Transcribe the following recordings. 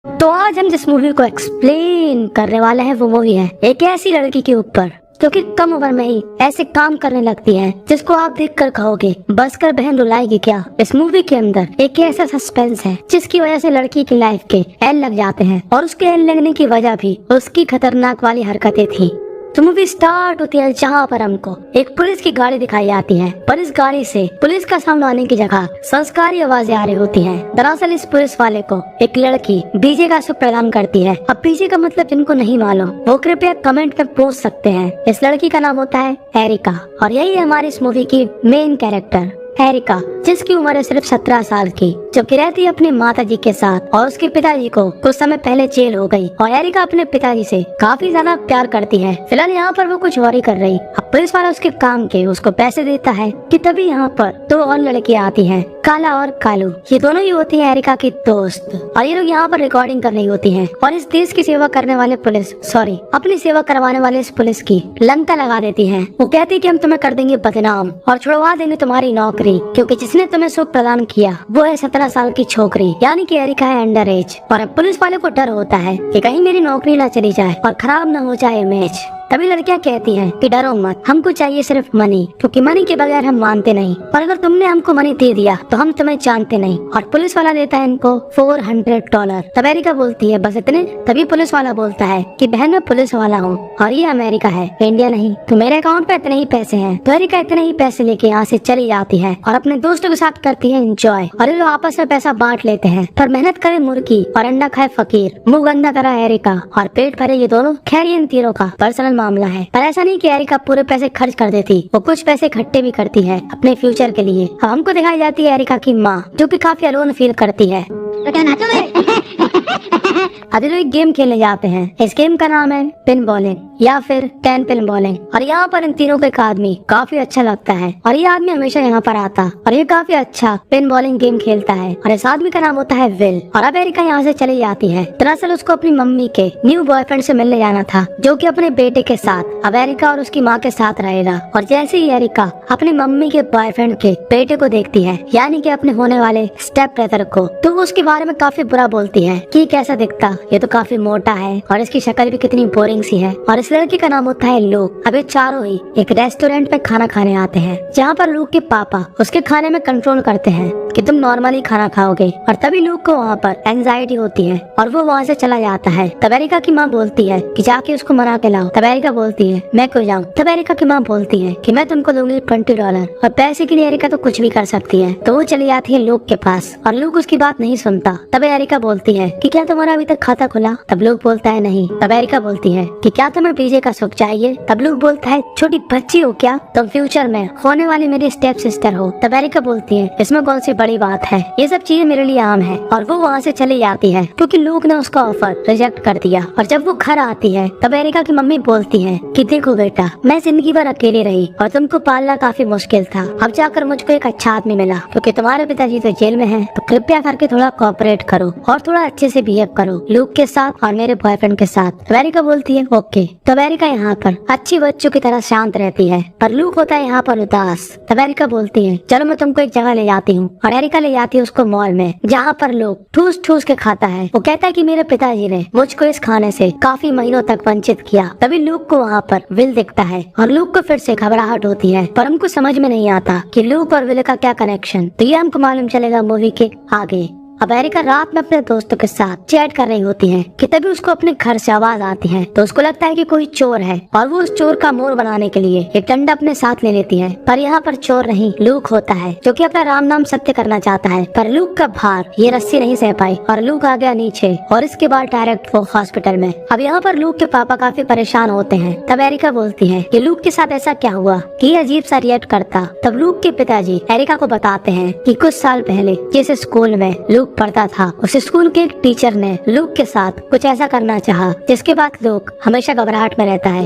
तो आज हम जिस मूवी को एक्सप्लेन करने वाले हैं वो मूवी है एक ऐसी लड़की के ऊपर जो कि कम उम्र में ही ऐसे काम करने लगती है जिसको आप देखकर कहोगे बस कर बहन रुलाएगी क्या। इस मूवी के अंदर एक ऐसा सस्पेंस है जिसकी वजह से लड़की की लाइफ के एल लग जाते हैं और उसके एल लगने की वजह भी उसकी खतरनाक वाली हरकतें थी। तो मूवी स्टार्ट होती है जहाँ पर हमको एक पुलिस की गाड़ी दिखाई जाती है, पर इस गाड़ी से पुलिस का साउंड आने की जगह संस्कारी आवाजें आ रही होती हैं। दरअसल इस पुलिस वाले को एक लड़की बीजे का सुख प्रदान करती है। अब बीजे का मतलब जिनको नहीं मालूम वो कृपया कमेंट में पूछ सकते हैं। इस लड़की का नाम होता है एरिका और यही है हमारी इस मूवी की मेन कैरेक्टर एरिका, जिसकी उम्र है सिर्फ 17 साल की, जो कि रहती है अपनी माता जी के साथ और उसके पिताजी को कुछ समय पहले जेल हो गई और एरिका अपने पिताजी से काफी ज्यादा प्यार करती है। फिलहाल यहाँ पर वो कुछ और ही कर रही। अब पुलिस वाला उसके काम के उसको पैसे देता है कि तभी यहाँ पर दो और लड़कियाँ आती हैं, काला और कालू। ये दोनों ही होती है एरिका की दोस्त और ये लोग यहाँ पर रिकॉर्डिंग कर रही होती है और इस देश की सेवा करने वाले पुलिस अपनी सेवा करवाने वाले इस पुलिस की लंका लगा देती है। वो कहती है कि हम तुम्हें कर देंगे बदनाम और छुड़वा देंगे तुम्हारी नौकरी, क्योंकि जिसने तुम्हें सुख प्रदान किया वो है 17 साल की छोकरी, यानी कि एरिका है अंडर एज। और अब पुलिस वाले को डर होता है कि कहीं मेरी नौकरी ना चली जाए और खराब ना हो जाए इमेज। तभी लड़कियां कहती हैं कि डरो मत, हमको चाहिए सिर्फ मनी, क्योंकि मनी के बगैर हम मानते नहीं, पर अगर तुमने हमको मनी दे दिया तो हम तुम्हें जानते नहीं। और पुलिस वाला देता है इनको $400। तब एरिका बोलती है बस इतने। तभी पुलिस वाला बोलता है कि बहन मैं पुलिस वाला हूँ और ये अमेरिका है, इंडिया नहीं, तो मेरे अकाउंट पे इतने ही पैसे हैं। तो एरिका इतने ही पैसे लेके यहाँ से चली जाती है और अपने दोस्तों के साथ करती है एंजॉय और ये लोग आपस में पैसा बांट लेते हैं। पर मेहनत करे मुर्गी और अंडा खाए फकीर, मुंह गंदा करा एरिका और पेट भरे ये दोनों। खैर इन तीनों का पर्सनल मामला है, पर ऐसा नहीं कि एरिका पूरे पैसे खर्च कर देती, वो कुछ पैसे इकट्ठे भी करती है अपने फ्यूचर के लिए। अब हमको दिखाई जाती है एरिका की माँ, जो कि काफी अलोन फील करती है। अभी लोग एक गेम खेलने जाते हैं। इस गेम का नाम है पिन बॉलिंग या फिर 10 पिन बॉलिंग और यहाँ पर इन तीनों को एक आदमी काफी अच्छा लगता है और ये आदमी हमेशा यहाँ पर आता और ये काफी अच्छा पिन बॉलिंग गेम खेलता है और इस आदमी का नाम होता है विल। और अब एरिका यहाँ से चली जाती है। दरअसल उसको अपनी मम्मी के न्यू बॉयफ्रेंड से मिलने जाना था, जो कि अपने बेटे के साथ अब एरिका और उसकी माँ के साथ रहेगा। और जैसे ही एरिका अपनी मम्मी के बॉयफ्रेंड के बेटे को देखती है, यानी कि अपने होने वाले स्टेप ब्रदर को, तो वो उसके बारे में काफी बुरा बोलती है कि कैसा दिखता, ये तो काफी मोटा है और इसकी शक्ल भी कितनी बोरिंग सी है। और इस लड़की का नाम होता है लूक। अब ये चारों ही एक रेस्टोरेंट में खाना खाने आते हैं, जहाँ पर लूक के पापा उसके खाने में कंट्रोल करते हैं कि तुम नॉर्मली खाना खाओगे। और तभी लूक को वहाँ पर एंजाइटी होती है और वो वहाँ से चला जाता है। तब एरिका की माँ बोलती है कि जाके उसको मना के लाओ। तब एरिका बोलती है मैं क्यों जाऊँ। तब एरिका की माँ बोलती है कि मैं तुमको दूंगी $20 और पैसे के लिए एरिका तो कुछ भी कर सकती है। तो वो चली जाती है लूक के पास और लूक उसकी बात नहीं सुनता। तब एरिका बोलती है कि क्या तुम्हारा अभी तक खाता खुला। तब लूक बोलता है नहीं। तब एरिका बोलती है कि क्या तुम्हें बीजे का सुख चाहिए। तब लूक बोलता है छोटी बच्ची हो क्या, तुम फ्यूचर में होने वाली मेरी स्टेप सिस्टर हो। तब एरिका बोलती है इसमें कौन सी बड़ी बात है, ये सब चीजें मेरे लिए आम है। और वो वहाँ से चली जाती है क्योंकि लूक ने उसका ऑफर रिजेक्ट कर दिया। और जब वो घर आती है तब एरिका की मम्मी बोलती है कि देखो बेटा, मैं जिंदगी भर अकेली रही और तुमको पालना काफी मुश्किल था, अब जाकर मुझको एक अच्छा आदमी मिला, क्योंकि तुम्हारे पिताजी तो जेल में हैं, तो कृपया करके थोड़ा कोऑपरेट करो और थोड़ा अच्छे से बिहेव करो लूक के साथ और मेरे बॉयफ्रेंड के साथ। एरिका बोलती है ओके। तब एरिका यहाँ पर अच्छी बच्चों की तरह शांत रहती है, पर लूक होता है यहाँ पर उदास। तब एरिका बोलती है चलो मैं तुमको एक जगह ले जाती हूँ और एरिका ले जाती है उसको मॉल में, जहाँ पर लोग ठूस ठूस के खाता है। वो कहता है कि मेरे पिताजी ने मुझको इस खाने से काफी महीनों तक वंचित किया। तभी लूक को वहाँ पर विल दिखता है और लूक को फिर से घबराहट होती है, पर हमको समझ में नहीं आता कि लूक और विल का क्या कनेक्शन। तो ये हमको मालूम चलेगा मूवी के आगे। अब एरिका रात में अपने दोस्तों के साथ चैट कर रही होती है कि तभी उसको अपने घर से आवाज आती है। तो उसको लगता है कि कोई चोर है और वो उस चोर का मोर बनाने के लिए एक डंडा अपने साथ ले लेती है। पर यहाँ पर चोर नहीं लूक होता है, जो कि अपना राम नाम सत्य करना चाहता है। पर लूक का भार ये रस्सी नहीं सह पाई और लूक आ गया नीचे और इसके बाद डायरेक्ट वो हॉस्पिटल में। अब यहाँ पर लूक के पापा काफी परेशान होते हैं। तब एरिका बोलती है कि लूक के साथ ऐसा क्या हुआ कि ये अजीब सा रिएक्ट करता। तब लूक के पिताजी एरिका को बताते हैं कि कुछ साल पहले जिस स्कूल में लूक पढ़ता था, उस स्कूल के एक टीचर ने लूक के साथ कुछ ऐसा करना चाहा, जिसके बाद लूक हमेशा घबराहट में रहता है।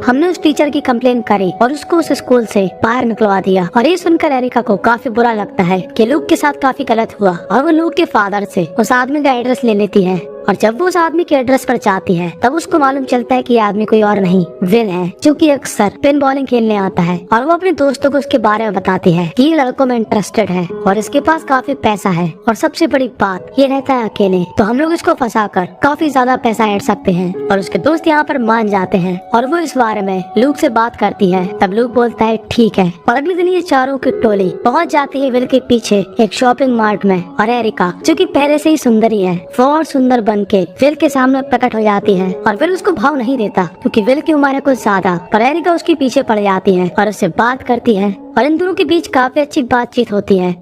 हमने उस टीचर की कंप्लेन करी और उसको उस स्कूल से बाहर निकलवा दिया। और ये सुनकर एरिका को काफी बुरा लगता है कि लूक के साथ काफी गलत हुआ और वो लूक के फादर से उस आदमी का एड्रेस ले लेती है और जब वो उस आदमी के एड्रेस पर जाती है तब उसको मालूम चलता है कि ये आदमी कोई और नहीं विल है, जो कि अक्सर पिन बॉलिंग खेलने आता है। और वो अपने दोस्तों को उसके बारे में बताती है कि ये लड़कों में इंटरेस्टेड है और इसके पास काफी पैसा है और सबसे बड़ी बात ये रहता है अकेले, तो हम लोग इसको फंसाकर काफी ज्यादा पैसा ऐड सकते हैं। और उसके दोस्त यहाँ पर मान जाते हैं और वो इस बारे में लूक से बात करती है। तब लूक बोलता है ठीक है। और अगले दिन ये चारों की टोली पहुँच जाती है विल के पीछे एक शॉपिंग मार्ट में। और एरिका जो कि पहले से ही सुंदरी है वो और सुंदर बन के विल के सामने प्रकट हो जाती है। और विल उसको भाव नहीं देता क्योंकि विल की उम्र है कुछ ज्यादा, पर एरिका उसके पीछे पड़ जाती है और उससे बात करती है और इन दोनों के बीच काफी अच्छी बातचीत होती है।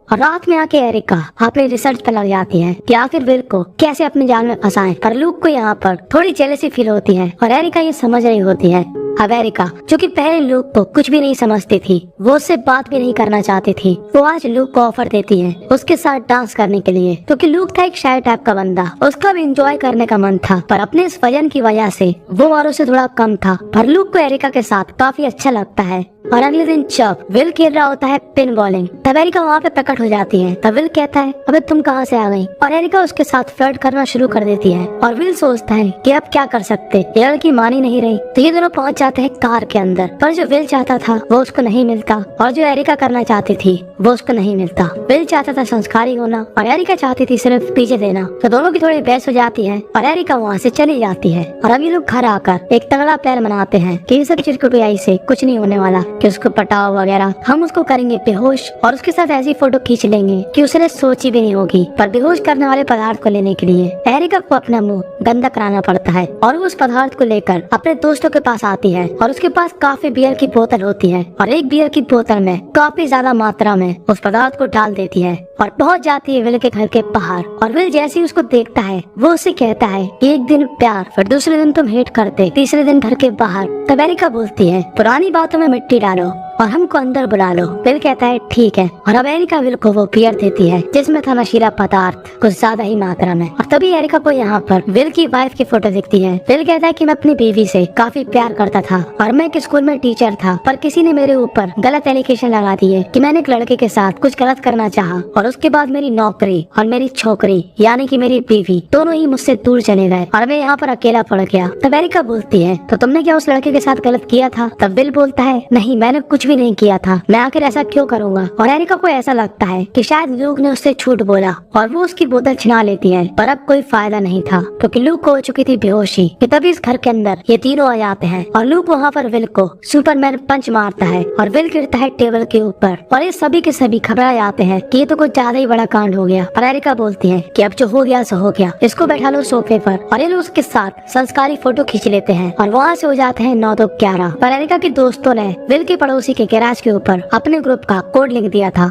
और रात में आके एरिका अपने रिसर्च पे लग जाती है कि आखिर विल को कैसे अपने जाल में फंसाएं। पर लूक को यहाँ पर थोड़ी जेलसी फील होती है और एरिका ये समझ रही होती है। अब एरिका जो कि पहले लूक को कुछ भी नहीं समझती थी, वो उससे बात भी नहीं करना चाहती थी, वो आज लूक को ऑफर देती है उसके साथ डांस करने के लिए, क्योंकि लूक था एक शाय टाइप का बंदा, उसका भी एंजॉय करने का मन था, पर अपने इस वजन की वजह से वो औरों से थोड़ा कम था। पर लूक को एरिका के साथ काफी अच्छा लगता है। और अगले दिन जब विल खेल रहा होता है पिन बॉलिंग, तब एरिका वहाँ पे प्रकट हो जाती है। तब विल कहता है अबे तुम कहाँ से आ गई, और एरिका उसके साथ फ्लर्ट करना शुरू कर देती है। और विल सोचता है कि अब क्या कर सकते, ये लड़की मान ही नहीं रही, तो ये दोनों पहुँच जाते हैं कार के अंदर। पर जो विल चाहता था वो उसको नहीं मिलता और जो एरिका करना चाहती थी वो उसको नहीं मिलता। विल चाहता था संस्कारी होना और एरिका चाहती थी सिर्फ पीछे देना, तो दोनों की थोड़ी बहस हो जाती है और एरिका वहाँ से चली जाती है। और अभी लोग घर आकर एक तगड़ा प्लान बनाते हैं कि इस चिरकुटियाई से कुछ नहीं होने वाला, कि उसको पटाओ वगैरह, हम उसको करेंगे बेहोश और उसके साथ ऐसी फोटो खींच लेंगे कि उसने सोची भी नहीं होगी। पर बेहोश करने वाले पदार्थ को लेने के लिए एरिका को अपना मुंह गंदा कराना पड़ता है और वो उस पदार्थ को लेकर अपने दोस्तों के पास आती है। और उसके पास काफी बियर की बोतल होती है और एक बियर की बोतल में काफी ज्यादा मात्रा में उस पदार्थ को डाल देती है और पहुंच जाती है विल के घर के बाहर। और विल जैसे ही उसको देखता है वो उससे कहता है कि एक दिन प्यार, फिर दूसरे दिन तुम हेट करते, तीसरे दिन घर के बाहर। तब एरिका बोलती है पुरानी बातों में मिट्टी डालो और हमको अंदर बुला लो। विल कहता है ठीक है। और अब एरिका विल को वो बियर देती है जिसमें था नशीला पदार्थ कुछ ज्यादा ही मात्रा में। और तभी एरिका को यहाँ पर विल की वाइफ की फोटो दिखती है। विल कहता है कि मैं अपनी बीवी से काफी प्यार करता था और मैं एक स्कूल में टीचर था, पर किसी ने मेरे ऊपर गलत एलिगेशन लगा दिए कि मैंने एक लड़के के साथ कुछ गलत करना चाहा और उसके बाद मेरी नौकरी और मेरी छोकरी यानी कि मेरी बीवी दोनों ही मुझसे दूर चले गए और मैं यहाँ पर अकेला पड़ गया। तब एरिका बोलती है तो तुमने क्या उस लड़के के साथ गलत किया था? तब विल बोलता है नहीं, मैंने कुछ भी नहीं किया था, मैं आखिर ऐसा क्यों करूँगा। और एरिका को ऐसा लगता है कि शायद लूक ने उससे झूठ बोला और वो उसकी बोतल छिना लेती है, पर अब कोई फायदा नहीं था क्योंकि लूक को हो चुकी थी बेहोशी। कि तभी इस घर के अंदर ये तीनों आ जाते हैं और लूक वहाँ पर विल को सुपरमैन पंच मारता है और विल गिरता है टेबल के ऊपर और ये सभी के सभी घबरा जाते हैं कि ये तो कुछ ज्यादा ही बड़ा कांड हो गया। और एरिका बोलती है कि अब जो हो गया सो हो गया, इसको बैठा लो सोफे पर। और ये लोग उसके साथ संस्कारी फोटो खींच लेते हैं और वहाँ से हो जाते हैं 9 तो 11। पर एरिका के दोस्तों ने विल के पड़ोसी के गैराज के ऊपर अपने ग्रुप का कोड लिख दिया था।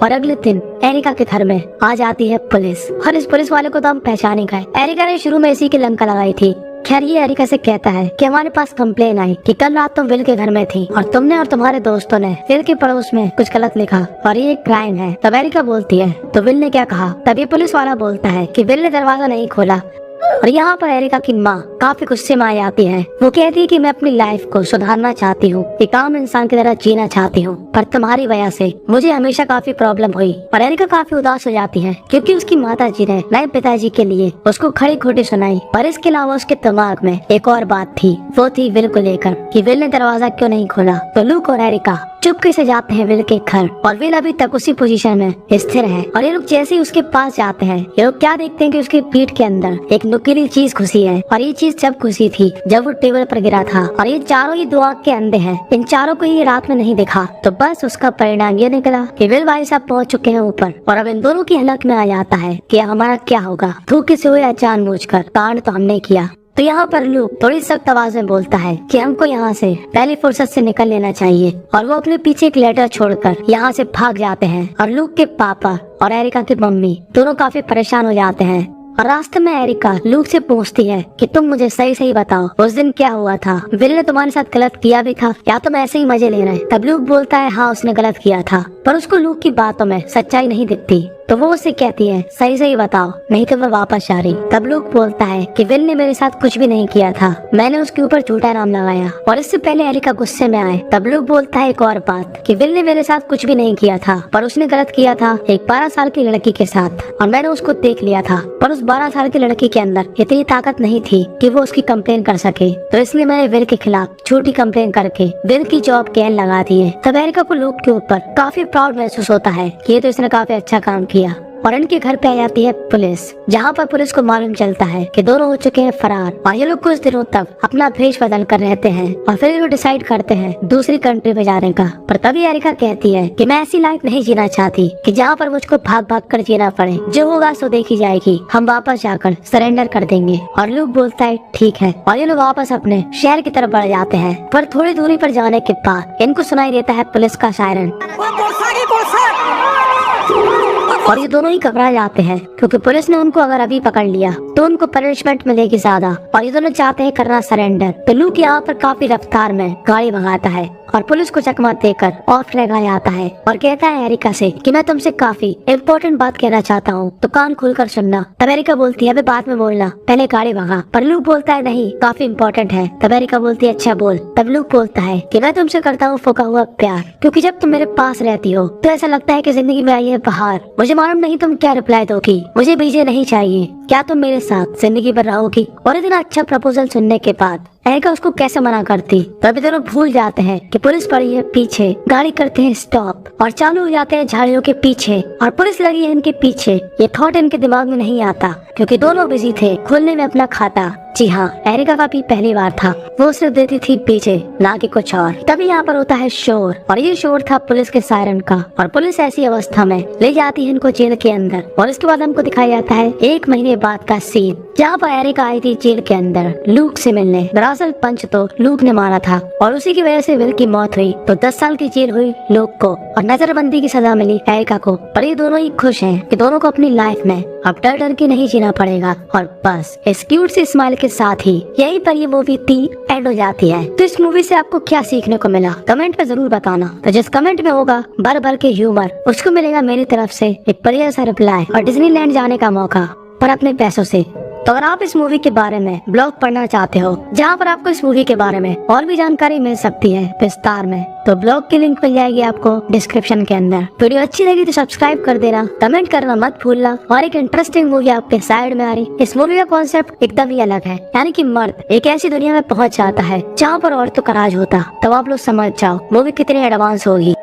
और अगले दिन एरिका के घर में आ जाती है पुलिस और इस पुलिस वाले को तो हम पहचान ही गए। एरिका ने शुरू में इसी की लंका लगाई थी। खैर ये एरिका से कहता है कि हमारे पास कंप्लेन आई कि कल रात तुम विल के घर में थी और तुमने और तुम्हारे दोस्तों ने विल के पड़ोस में कुछ गलत लिखा और ये एक क्राइम है। तब एरिका बोलती है तो विल ने क्या कहा? तभी पुलिस वाला बोलता है कि विल ने दरवाजा नहीं खोला। और यहाँ पर एरिका की माँ काफी गुस्से में आ जाती है। वो कहती है कि मैं अपनी लाइफ को सुधारना चाहती हूँ, एक आम इंसान की तरह जीना चाहती हूँ, पर तुम्हारी वजह से मुझे हमेशा काफी प्रॉब्लम हुई। और एरिका काफी उदास हो जाती है क्योंकि उसकी माताजी ने नए पिताजी के लिए उसको खड़ी खोटी सुनाई। पर इसके अलावा उसके दिमाग में एक और बात थी, वो थी विल को लेकर कि विल ने दरवाजा क्यों नहीं खोला। तो लूक और एरिका चुपके से जाते हैं विल के घर और विल अभी तक उसी पोजीशन में स्थिर है। और ये लोग जैसे ही उसके पास जाते हैं ये लोग क्या देखते हैं कि उसकी पीठ के अंदर एक नुकीली चीज घुसी है। और ये चीज जब घुसी थी जब वो टेबल पर गिरा था। और ये चारों ही दो आंख के अंधे हैं, इन चारों को ये रात में नहीं दिखा। तो बस उसका परिणाम ये निकला कि विल भाई साहब पहुंच चुके हैं ऊपर और अब इन दोनों की हलक में आ जाता है कि हमारा क्या होगा। धोखे से हुए या जानबूझकर, कांड तो हमने किया। तो यहाँ पर लूक थोड़ी सख्त आवाज में बोलता है कि हमको यहाँ से पहली फुर्सत से निकल लेना चाहिए। और वो अपने पीछे एक लेटर छोड़कर यहाँ से भाग जाते हैं। और लूक के पापा और एरिका की मम्मी दोनों काफी परेशान हो जाते हैं। और रास्ते में एरिका लूक से पूछती है कि तुम मुझे सही सही बताओ, उस दिन क्या हुआ था? विल ने तुम्हारे साथ गलत किया भी था या तुम ऐसे ही मजे ले रहे? तब लूक बोलता है हाँ उसने गलत किया था, पर उसको लूक की बातों में सच्चाई नहीं दिखती। तो वो उससे कहती है सही सही बताओ नहीं तो मैं वापस आ रही। तब लूक बोलता है कि विल ने मेरे साथ कुछ भी नहीं किया था, मैंने उसके ऊपर झूठा नाम लगाया। और इससे पहले एरिका गुस्से में आए तब लूक बोलता है एक और बात कि विल ने मेरे साथ कुछ भी नहीं किया था, पर उसने गलत किया था एक 12 साल की लड़की के साथ, और मैंने उसको देख लिया था। पर उस 12 साल की लड़की के अंदर इतनी ताकत नहीं थी कि वो उसकी कंप्लेन कर सके, तो इसलिए मैंने विल के खिलाफ झूठी कंप्लेन करके विल की जॉब कैन लगा दी है। तब एरिका को लूक के ऊपर काफी प्राउड महसूस होता है कि ये तो इसने काफी अच्छा काम किया। और इनके घर पे आ जाती है पुलिस, जहाँ पर पुलिस को मालूम चलता है कि दोनों हो चुके हैं फरार, और ये लोग कुछ दिनों तक अपना भेष बदल कर रहते हैं और फिर वो डिसाइड करते हैं दूसरी कंट्री में जाने का। पर तभी एरिका कहती है कि मैं ऐसी लाइफ नहीं जीना चाहती कि जहाँ पर मुझको भाग भाग कर जीना पड़े, जो होगा सो देखी जाएगी, हम वापस जाकर सरेंडर कर देंगे। और लूक बोलता है ठीक है, और ये लोग वापस अपने शहर की तरफ बढ़ जाते हैं। पर थोड़ी दूरी पर जाने के बाद इनको सुनाई देता है पुलिस का सायरन, और ये दोनों ही घबरा जाते हैं क्योंकि पुलिस ने उनको अगर अभी पकड़ लिया तो उनको पनिशमेंट मिलेगी ज्यादा, और ये दोनों चाहते हैं करना सरेंडर। तो लूक यहाँ पर काफी रफ्तार में गाड़ी भगाता है और पुलिस को चकमा देकर ऑफ लगा जाता है और कहता है एरिका से कि मैं तुमसे काफी इम्पोर्टेंट बात कहना चाहता हूँ, तो कान खोलकर सुनना। तब एरिका बोलती है अबे बाद में बोलना, पहले गाड़ी भगा। पर लूक बोलता है नहीं काफी इम्पोर्टेंट है। तब एरिका बोलती है अच्छा बोल। तब लूक बोलता है कि मैं तुमसे करता हूँ फूका हुआ प्यार, क्योंकि जब तुम मेरे पास रहती हो तो ऐसा लगता है कि जिंदगी में आई है बहार। मुझे मालूम नहीं तुम क्या रिप्लाई दोगी, मुझे बीजे नहीं चाहिए, क्या तुम मेरे साथ जिंदगी भर रहोगी। और इतना अच्छा प्रपोजल सुनने के बाद एरिका उसको कैसे मना करती। तभी दोनों भूल जाते हैं कि पुलिस पड़ी है पीछे, गाड़ी करते हैं स्टॉप और चालू हो जाते हैं झाड़ियों के पीछे, और पुलिस लगी है इनके पीछे। ये थॉट इनके दिमाग में नहीं आता क्योंकि दोनों बिजी थे खोलने में अपना खाता। जी हाँ, एरिका का भी पहली बार था, वो सिर्फ देती थी पीछे ना कि कुछ और। तभी यहाँ पर होता है शोर, और ये शोर था पुलिस के सायरन का, और पुलिस ऐसी अवस्था में ले जाती है इनको जेल के अंदर। और इसके बाद हमको दिखाया जाता है 1 महीने बाद का सीन, जहाँ पर एरिका आई थी जेल के अंदर लूक से मिलने। दरअसल पंच तो लूक ने मारा था और उसी की वजह से विल की मौत हुई, तो 10 साल की जेल हुई लूक को और नजरबंदी की सजा मिली एरिका को। पर ये दोनों ही खुश हैं कि दोनों को अपनी लाइफ में अब डर डर के नहीं जीना पड़ेगा। और बस इस क्यूट सी स्माइल के साथ ही यहीं पर ये मूवी 3 एंड हो जाती है। तो इस मूवी से आपको क्या सीखने को मिला कमेंट में जरूर बताना। तो जिस कमेंट में होगा भर भर के ह्यूमर, उसको मिलेगा मेरी तरफ से एक बढ़िया सा रिप्लाई और डिज्नीलैंड जाने का मौका, पर अपने पैसों से। तो अगर आप इस मूवी के बारे में ब्लॉग पढ़ना चाहते हो जहाँ पर आपको इस मूवी के बारे में और भी जानकारी मिल सकती है विस्तार में, तो ब्लॉग की लिंक मिल जाएगी आपको डिस्क्रिप्शन के अंदर। वीडियो अच्छी लगी तो सब्सक्राइब कर देना, कमेंट करना मत भूलना। और एक इंटरेस्टिंग मूवी आपके साइड में आ रही। इस मूवी का कॉन्सेप्ट एकदम ही अलग है, यानी कि मर्द एक ऐसी दुनिया में पहुँच जाता है जहाँ पर औरतों का राज होता। तब आप लोग समझ जाओ मूवी कितनी एडवांस होगी।